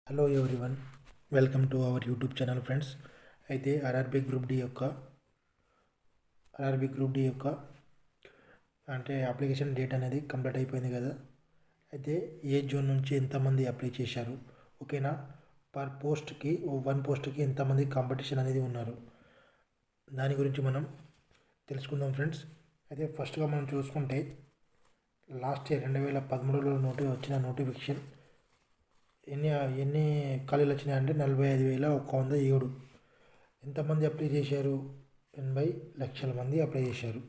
Hello everyone, welcome to our YouTube channel friends. అయితే RRB group D యొక్క అంటే application date అనేది complete అయిపోయింది కదా. అయితే ఏ జోన్ నుంచి ఎంతమంది అప్లై చేశారు, ఓకేనా, పర్ పోస్ట్కి వన్ పోస్ట్కి ఎంతమంది కాంపిటీషన్ అనేది ఉన్నారు, దాని గురించి మనం తెలుసుకుందాం ఫ్రెండ్స్. అయితే ఫస్ట్గా మనం చూసుకుంటే లాస్ట్ ఇయర్ 2013లో వచ్చిన నోటిఫికేషన్ ఎన్ని ఖాళీలు వచ్చినాయంటే 45,107. ఎంతమంది అప్లై చేశారు? 80 లక్షల మంది అప్లై చేశారు.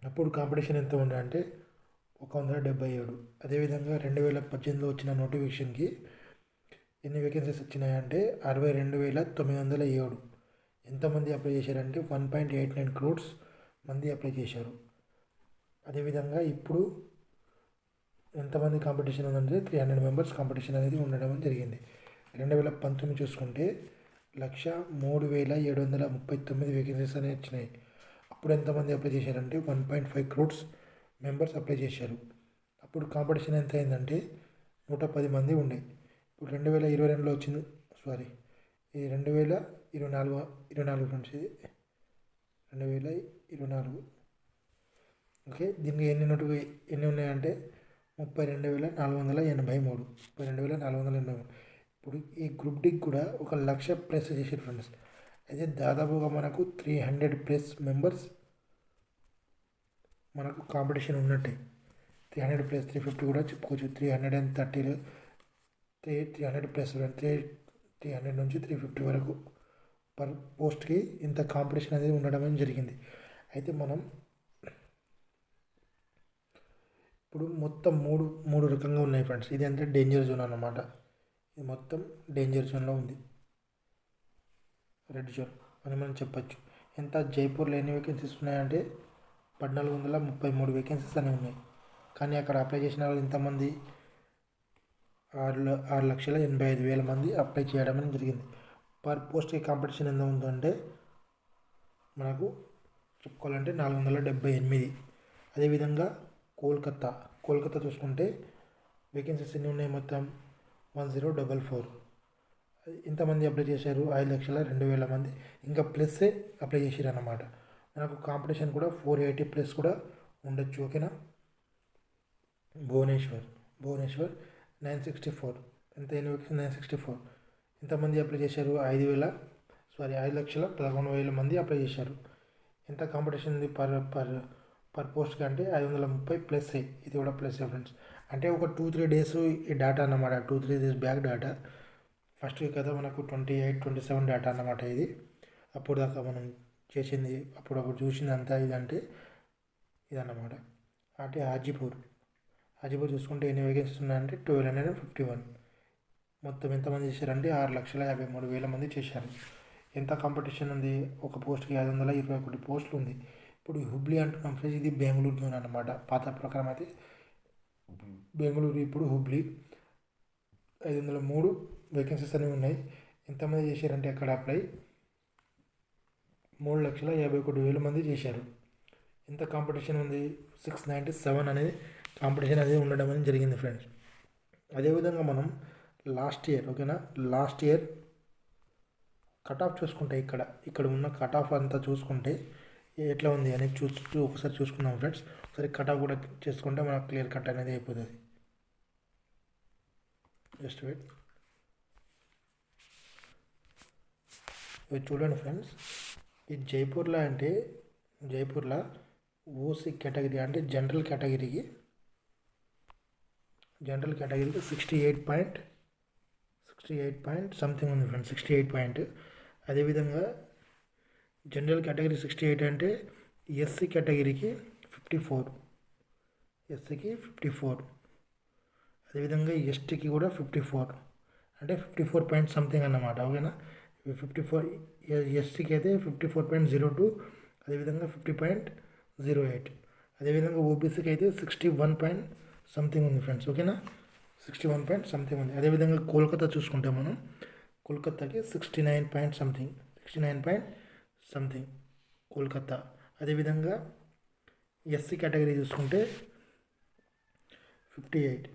అప్పుడు కాంపిటీషన్ ఎంత ఉండే అంటే 177. అదేవిధంగా 2018లో వచ్చిన నోటిఫికేషన్కి ఎన్ని వేకెన్సీస్ వచ్చినాయంటే 62,907. ఎంతమంది అప్లై చేశారంటే 1.89 crores మంది అప్లై చేశారు. అదేవిధంగా ఇప్పుడు ఎంతమంది కాంపిటీషన్ ఉందంటే 300 మెంబర్స్ కాంపిటీషన్ అనేది ఉండడం జరిగింది. 2019 చూసుకుంటే 103,739 వేకెన్సీస్ అనేవి వచ్చినాయి. అప్పుడు ఎంతమంది అప్లై చేశారంటే 1.5 crores మెంబర్స్ అప్లై చేశారు. అప్పుడు కాంపిటీషన్ ఎంత అయిందంటే 110 మంది ఉండే. ఇప్పుడు 2022లో వచ్చింది, ఇది 2024 నుంచి 2024. ఓకే, దీనికి ఎన్ని ఉన్నాయంటే 32,483. 32,483. ఇప్పుడు ఈ గ్రూప్ డికి కూడా 1,00,000 ప్లస్ చేసారు ఫ్రెండ్స్. అయితే దాదాపుగా మనకు 300+ మెంబర్స్ మనకు కాంపిటీషన్ ఉన్నట్టే. 300 + 350 కూడా చెప్పుకోవచ్చు. 330 300 నుంచి 350 వరకు పర్ పోస్ట్కి ఇంత కాంపిటీషన్ అనేది ఉండడం జరిగింది. అయితే మనం ఇప్పుడు మొత్తం మూడు రకంగా ఉన్నాయి ఫ్రెండ్స్. ఇది అంటే డేంజర్ జోన్ అన్నమాట. ఇది మొత్తం డేంజర్ జోన్లో ఉంది, రెడ్ జోన్ అని మనం చెప్పచ్చు. ఎంత జైపూర్లో ఎన్ని వేకెన్సీస్ ఉన్నాయంటే 1,433 వేకెన్సీస్ అనేవి ఉన్నాయి. కానీ అక్కడ అప్లై చేసిన వాళ్ళు ఎంతమంది? 6,85,000 మంది అప్లై చేయడం జరిగింది. పర్ పోస్ట్కి కాంపిటీషన్ ఎంత ఉందంటే మనకు చెప్పుకోవాలంటే 478. అదేవిధంగా కోల్కతా చూసుకుంటే వేకెన్సీస్ ఎన్ని ఉన్నాయి? మొత్తం 1044. ఇంతమంది అప్లై చేశారు? 5,02,000 మంది ఇంకా ప్లస్సే అప్లై చేశారు అన్నమాట. మనకు కాంపిటీషన్ కూడా 480+ కూడా ఉండొచ్చు, ఓకేనా. భువనేశ్వర్ 964. ఎంత? 964. ఎంతమంది అప్లై చేశారు? 5,11,000 మంది అప్లై చేశారు. ఎంత కాంపిటీషన్ ఉంది పర్ పోస్ట్కి అంటే 530+. ఇది కూడా ప్లస్ ఫ్రెండ్స్. అంటే ఒక 2-3 డేస్ ఈ డేటా అన్నమాట. 2-3 డేస్ బ్యాక్ డేటా. ఫస్ట్కి కదా మనకు 28-27 డేటా అన్నమాట. ఇది అప్పుడు దాకా మనం చేసింది, అప్పుడు చూసింది అంతా ఇదంటే ఇదన్నమాట. అంటే హాజీపూర్ చూసుకుంటే ఎన్ని వేకెన్సీస్ ఉన్నాయంటే 1,251. మొత్తం ఎంతమంది చేశారంటే 6,53,000 మంది చేశారు. ఎంత కాంపిటీషన్ ఉంది? ఒక పోస్ట్కి 521 పోస్టులు ఉంది. ఇప్పుడు హుబ్లీ అంటున్నాం ఫ్రెండ్స్, ఇది బెంగళూరు జోన్ అన్నమాట. పాత ప్రకారం అయితే బెంగళూరు, ఇప్పుడు హుబ్లీ 503 వేకెన్సీస్ అనేవి ఉన్నాయి. ఎంతమంది చేశారంటే అక్కడ అప్లై 3,51,000 మంది చేశారు. ఎంత కాంపిటీషన్ ఉంది? 697 అనేది కాంపిటీషన్ అనేది ఉండడం అనేది జరిగింది ఫ్రెండ్స్. అదేవిధంగా మనం లాస్ట్ ఇయర్ కట్ ఆఫ్ చూసుకుంటే ఇక్కడ ఉన్న కట్ ఆఫ్ అంతా చూసుకుంటే ఎట్లా ఉంది అనేది ఒకసారి చూసుకుందాం ఫ్రెండ్స్. ఒకసారి కట్ ఆఫ్ కూడా చేసుకుంటే మనకు క్లియర్ కట్ అనేది అయిపోతుంది. Just wait. ఇది చూడండి ఫ్రెండ్స్, ఈ జైపూర్లో ఓసీ కేటగిరీ అంటే జనరల్ కేటగిరీకి 68 సంథింగ్ ఉంది ఫ్రెండ్స్. 68 పాయింట్. అదేవిధంగా జనరల్ కేటగిరీ 68 అంటే ఎస్సీ కేటగిరీకి 54. అదేవిధంగా ఎస్టీకి కూడా 54. అంటే 54 పాయింట్ సంథింగ్ అన్నమాట, ఓకేనా. 54 ఎస్టీకి అయితే 54.02. అదేవిధంగా 50.08. అదేవిధంగా ఓబీసీకి అయితే 61 పాయింట్ సంథింగ్ ఉంది ఫ్రెండ్స్, ఓకేనా. 61 పాయింట్ సంథింగ్ ఉంది. అదేవిధంగా కోల్కతా చూసుకుంటే మనం కోల్కతాకి 69 పాయింట్ సంథింగ్ కోల్కతా. అదేవిధంగా ఎస్సీ కేటగిరీ చూసుకుంటే 58.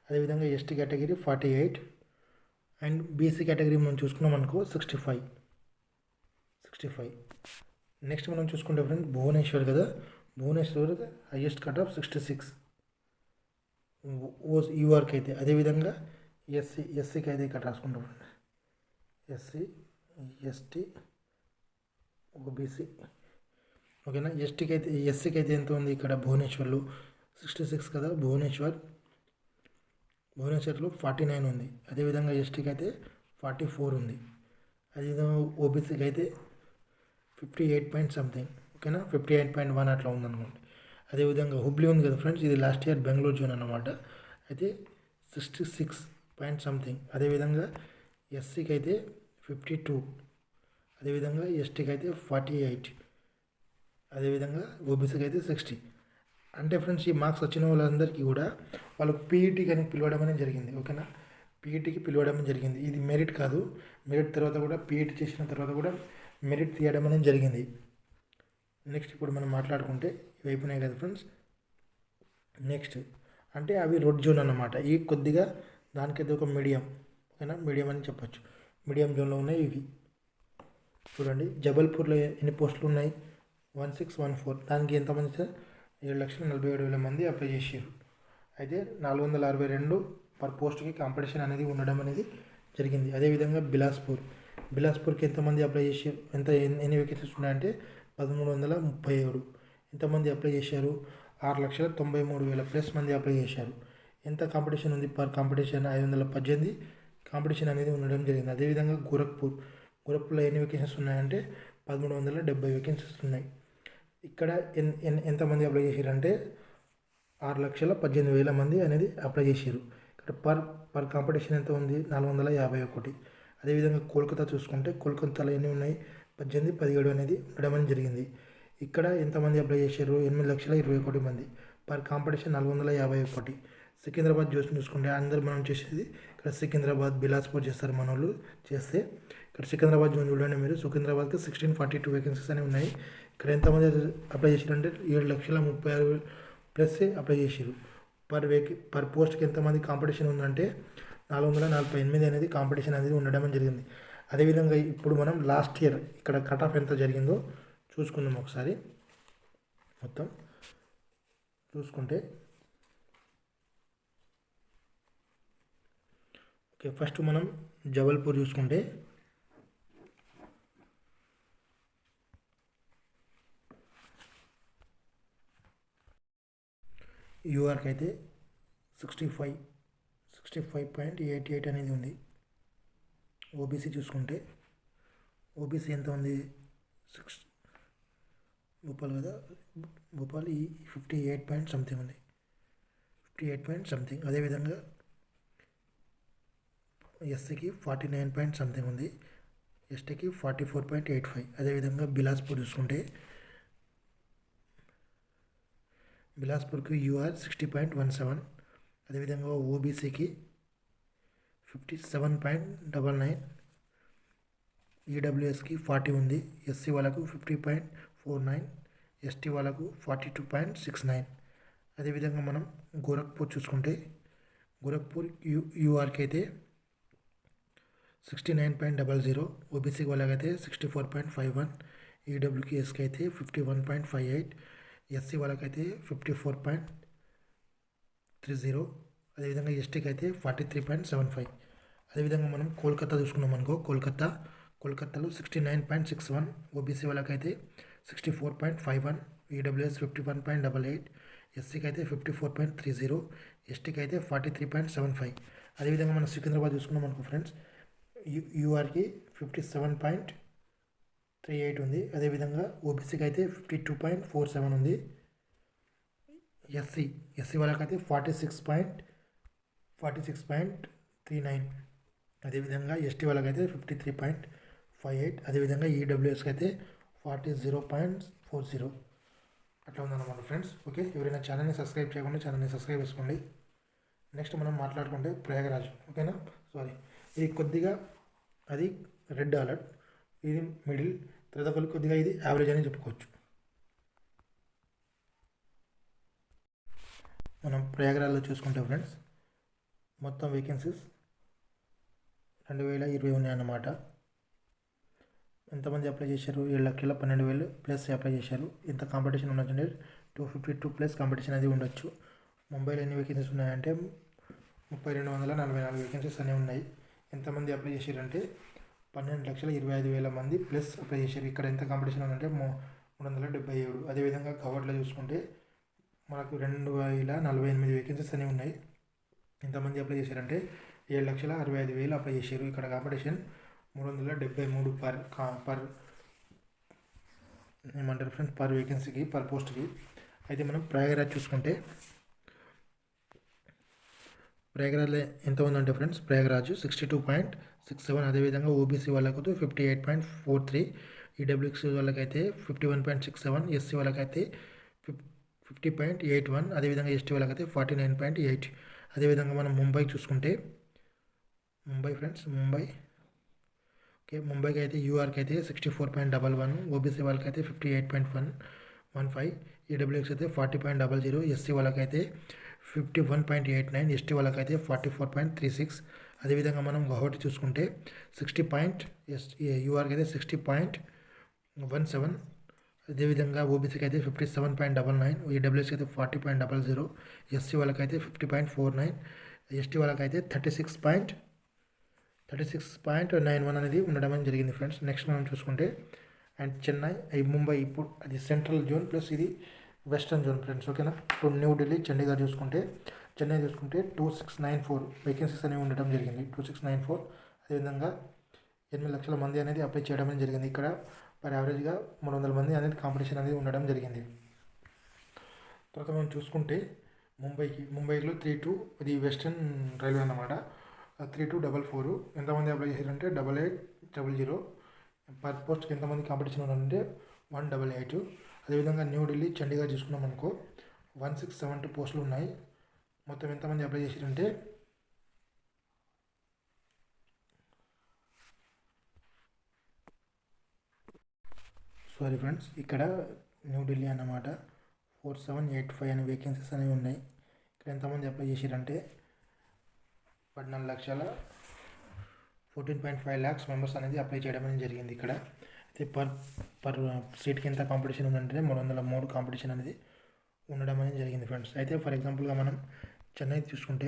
అదేవిధంగా ST category 48 and BC category మనం చూసుకున్నాం అనుకో 65. నెక్స్ట్ మనం చూసుకుంటే ఫ్రెండ్స్ భువనేశ్వర్ కదా, భువనేశ్వర్ హైయెస్ట్ కట్ ఆఫ్ 66 యూఆర్కి అయితే. అదేవిధంగా ఎస్సీకి అయితే ఇక్కడ రాసుకుంటాం ఫ్రెండ్స్, ఎస్సీ ఎస్టీ ఓబీసీ ఓకేనా. ఎస్సీకి అయితే ఎంత ఉంది ఇక్కడ భువనేశ్వర్లో 66 కదా, భువనేశ్వర్లో 49 ఉంది. అదేవిధంగా ఎస్టీకి అయితే 44 ఉంది. అదేవిధంగా ఓబీసీకి అయితే 58 పాయింట్ సంథింగ్ ఓకేనా, 58.1 అట్లా ఉందనుకోండి. అదేవిధంగా హుబ్లీ ఉంది కదా ఫ్రెండ్స్, ఇది లాస్ట్ ఇయర్ బెంగళూరు జోన్ అన్నమాట, అయితే 66 పాయింట్ సంథింగ్. అదేవిధంగా ఎస్సీకి అయితే 52, అదేవిధంగా ఎస్టీకి అయితే 48, అదేవిధంగా ఓబీసీకి అయితే 60. అంటే ఫ్రెండ్స్ ఈ మార్క్స్ వచ్చిన వాళ్ళందరికీ కూడా వాళ్ళకు పీఈటీకి అని పిలవడం అనేది జరిగింది ఓకేనా, పీఈటీకి పిలవడం జరిగింది. ఇది మెరిట్ కాదు, మెరిట్ తర్వాత కూడా పీఈటీ చేసిన తర్వాత కూడా మెరిట్ తీయడం అనేది జరిగింది. నెక్స్ట్ ఇప్పుడు మనం మాట్లాడుకుంటే ఇవి అయిపోయినాయి కదా ఫ్రెండ్స్. నెక్స్ట్ అంటే అవి రెడ్ జోన్ అన్నమాట, ఈ కొద్దిగా దానికైతే ఒక మీడియం ఓకేనా, మీడియం అని చెప్పొచ్చు, మీడియం జోన్లో ఉన్నాయి ఇవి. చూడండి జబల్పూర్లో ఎన్ని పోస్టులు ఉన్నాయి, 1614, దానికి ఎంతమంది సార్ 7,47,000 మంది అప్లై చేసారు. అయితే 462 పర్ పోస్ట్కి కాంపిటీషన్ అనేది ఉండడం అనేది జరిగింది. అదేవిధంగా బిలాస్పూర్కి ఎంతమంది అప్లై చేశారు, ఎన్ని వేకెన్సీస్ ఉన్నాయంటే 1337. ఎంతమంది అప్లై చేశారు, 6,93,000 ప్లస్ మంది అప్లై చేశారు. ఎంత కాంపిటీషన్ ఉంది, పర్ కాంపిటీషన్ 518 కాంపిటీషన్ అనేది ఉండడం జరిగింది. అదేవిధంగా గోరఖ్పూర్లో ఎన్ని వేకెన్సీస్ ఉన్నాయంటే 1370 వేకెన్సీస్ ఉన్నాయి. ఇక్కడ ఎంతమంది అప్లై చేశారంటే 6,18,000 మంది అనేది అప్లై చేశారు. ఇక్కడ పర్ కాంపిటీషన్ ఎంత ఉంది, 451. అదేవిధంగా కోల్కతా చూసుకుంటే కోల్కతాలో ఎన్ని ఉన్నాయి, 17 అనేది ఉండడం అనేది జరిగింది. ఇక్కడ ఎంతమంది అప్లై చేశారు, 8,21,000 మంది, పర్ కాంపిటీషన్ 451. సికింద్రాబాద్ చూసుకుంటే అందరు మనం చేసేది ఇక్కడ సికింద్రాబాద్ బిలాస్పూర్ చేస్తారు మన వాళ్ళు చేస్తే. ఇక్కడ సికింద్రాబాద్ జోన్ చూడండి మీరు, సికింద్రాబాద్కి 1642 వేకెన్సీస్ అనేవి ఉన్నాయి. ఇక్కడ ఎంతమంది అప్లై చేశారంటే 7,36,000 ప్లస్ అప్లై చేశారు. పర్ పోస్ట్కి ఎంతమంది కాంపిటీషన్ ఉందంటే 448 అనేది కాంపిటీషన్ అనేది ఉండడం జరిగింది. అదేవిధంగా ఇప్పుడు మనం లాస్ట్ ఇయర్ ఇక్కడ కట్ ఆఫ్ ఎంత జరిగిందో చూసుకుందాం ఒకసారి. మొత్తం చూసుకుంటే ఓకే, ఫస్ట్ మనం జబల్పూర్ చూసుకుంటే యూఆర్కి అయితే 65.88 అనేది ఉంది. ఓబీసీ చూసుకుంటే ఓబీసీ ఎంత ఉంది, భోపాల్ కదా, భోపాల్ 58 పాయింట్ సంథింగ్ ఉంది, 58 పాయింట్ సంథింగ్. అదేవిధంగా ఎస్సీకి 49 పాయింట్ సంథింగ్ ఉంది, ఎస్టీకి 44.85. అదేవిధంగా బిలాస్పూర్ చూసుకుంటే బిలాస్పూర్కి యూఆర్ 60.17. అదేవిధంగా ఓబీసీకి 57.99, ఈడబ్ల్యూఎస్కి 40 ఉంది, ఎస్సీ వాళ్ళకు 50.49, ఎస్టీ వాళ్ళకు 42.69. అదేవిధంగా మనం గోరఖ్పూర్ చూసుకుంటే గోరఖ్పూర్ యూఆర్కి అయితే 69.00, ఓబీసీ వాళ్ళకైతే 64.51, ఈడబ్ల్యూఎస్కి అయితే 51.58, ఎస్సీ వాళ్ళకైతే 54.30, అదేవిధంగా ఎస్టీకి అయితే 43.75. అదేవిధంగా మనం కోల్కతా చూసుకున్నాం అనుకో, కోల్కతాలో 69.61, ఓబీసీ వాళ్ళకైతే 64.51, ఈడబ్ల్యూఎస్ 51.88, ఎస్సీకి అయితే 54.30, ఎస్టీకి అయితే 43.75. అదేవిధంగా మనం సికింద్రాబాద్ చూసుకున్నాం అనుకో ఫ్రెండ్స్, యూఆర్కి 57.38 ఉంది. అదేవిధంగా ఓబీసీకి అయితే 52.47 ఉంది. ఎస్సీ వాళ్ళకైతే 46.39. అదేవిధంగా ఎస్టీ వాళ్ళకైతే 53.58. అదేవిధంగా ఈడబ్ల్యూఎస్కి అయితే 40.40 అట్లా ఉందన్నమాట ఫ్రెండ్స్. ఓకే, ఎవరైనా ఛానల్ని సబ్స్క్రైబ్ చేయకుండా ఛానల్ని సబ్స్క్రైబ్ చేసుకోండి. నెక్స్ట్ మనం మాట్లాడుకుంటే ప్రయాగరాజ్ ఓకేనా, ఇది కొద్దిగా అది రెడ్ అలర్ట్, ఇది మిడిల్, తర్వాత కొద్దిగా ఇది యావరేజ్ అని చెప్పుకోవచ్చు. మనం ప్రయాగరాజ్లో చూసుకుంటే ఫ్రెండ్స్ మొత్తం వేకెన్సీస్ 2020 ఉన్నాయన్నమాట. ఎంతమంది అప్లై చేశారు? 7,12,000 ప్లస్ అప్లై చేశారు. ఇంత కాంపిటీషన్ ఉన్నదంటే 252 ప్లస్ కాంపిటీషన్ అది ఉండొచ్చు. ముంబైలో ఎన్ని వేకెన్సీస్ ఉన్నాయంటే 3,244 వేకెన్సీస్ అనేవి ఉన్నాయి. ఎంతమంది అప్లై చేశారంటే 12,25,000 మంది ప్లస్ అప్లై చేశారు. ఇక్కడ ఎంత కాంపిటీషన్ ఉందంటే 377. అదేవిధంగా కవర్లో చూసుకుంటే మనకు 2,048 వేకెన్సీస్ అనేవి ఉన్నాయి. ఎంతమంది అప్లై చేశారంటే 7,65,000 అప్లై చేశారు. ఇక్కడ కాంపిటీషన్ 373 పర్ ఏమంటారు ఫ్రెండ్స్, పర్ వేకెన్సీకి, పర్ పోస్ట్కి. అయితే మనం ప్రయాగరాజ్ చూసుకుంటే ప్రయాగరాజ్లో ఎంత ఉందంటే ఫ్రెండ్స్, ప్రయాగరాజ్ 62.67. అదేవిధంగా ఓబీసీ వాళ్ళకు 58.43, ఈడబ్ల్యూఎక్స్ వాళ్ళకైతే 51.67, ఎస్సీ వాళ్ళకైతే 50.81, అదేవిధంగా ఎస్టీ వాళ్ళకైతే 49.8. అదేవిధంగా మనం ముంబై చూసుకుంటే ముంబైకి అయితే యూఆర్కి అయితే 64.11, ఓబీసీ వాళ్ళకైతే 58.15, ఈడబ్ల్యూఎక్స్ అయితే 40.00, ఎస్సీ వాళ్ళకైతే 51.89, ఎస్టీ వాళ్ళకైతే 44.36. అదేవిధంగా మనం గౌహటి చూసుకుంటే 60 యూఆర్కి అయితే 60.17, అదేవిధంగా ఓబీసీకి అయితే 57.99, ఈడబ్ల్యూఎస్కి అయితే 40.00, ఎస్సీ వాళ్ళకైతే 50.49, ఎస్టీ వాళ్ళకైతే 36.91 అనేది ఉండడం జరిగింది ఫ్రెండ్స్. నెక్స్ట్ మనం చూసుకుంటే అండ్ చెన్నై, ముంబై ఇప్పుడు అది సెంట్రల్ జోన్ ప్లస్ ఇది వెస్టర్న్ జోన్ ఫ్రెండ్స్, ఓకేనా. ఇప్పుడు న్యూఢిల్లీ, చండీగఢ్ చూసుకుంటే చెన్నై చూసుకుంటే 2694 వేకెన్సీస్ అనేవి ఉండడం జరిగింది. 2694. అదేవిధంగా 8 లక్షల మంది అనేది అప్లై చేయడం జరిగింది. ఇక్కడ పర్ యావరేజ్గా 300 మంది అనేది కాంపిటీషన్ అనేది ఉండడం జరిగింది. తర్వాత మనం చూసుకుంటే ముంబైలో 32, ఇది వెస్టర్న్ రైల్వే అన్నమాట. 3244 ఎంతమంది అప్లై చేశారంటే 8800. పర్ పోస్ట్కి ఎంతమంది కాంపిటీషన్ ఉన్నారంటే 188. అదేవిధంగా న్యూఢిల్లీ, చండీగఢ్ చూసుకున్నాం అనుకో 1672 పోస్టులు ఉన్నాయి. మొత్తం ఎంతమంది అప్లై చేశారంటే సారీ ఫ్రెండ్స్, ఇక్కడ న్యూఢిల్లీ అన్నమాట 4785 అనే వేకెన్సీస్ అనేవి ఉన్నాయి. ఇక్కడ ఎంతమంది అప్లై చేశారంటే 14.5 lakhs మెంబర్స్ అనేది అప్లై చేయడం అనేది జరిగింది. ఇక్కడ అయితే పర్ సీట్కి ఎంత కాంపిటీషన్ ఉందంటే 303 కాంపిటీషన్ అనేది ఉండడం అనేది జరిగింది ఫ్రెండ్స్. అయితే ఫర్ ఎగ్జాంపుల్గా మనం చెన్నై చూసుకుంటే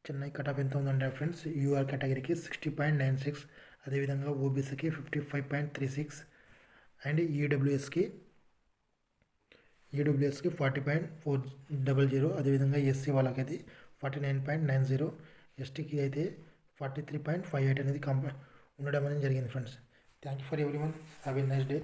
చెన్నై కట్ ఆఫ్ ఎంత ఉందంటే ఫ్రెండ్స్, యూఆర్ కేటగిరీకి 60.96, అదేవిధంగా ఓబీసీకి 55.36 అండ్ ఈడబ్ల్యూఎస్కి 40.400, అదేవిధంగా ఎస్సీ వాళ్ళకైతే 49.90, ఎస్టీకి అయితే 43.58 అనేది ఉండడం అనేది జరిగింది friends. Thank you for everyone. Have a nice day.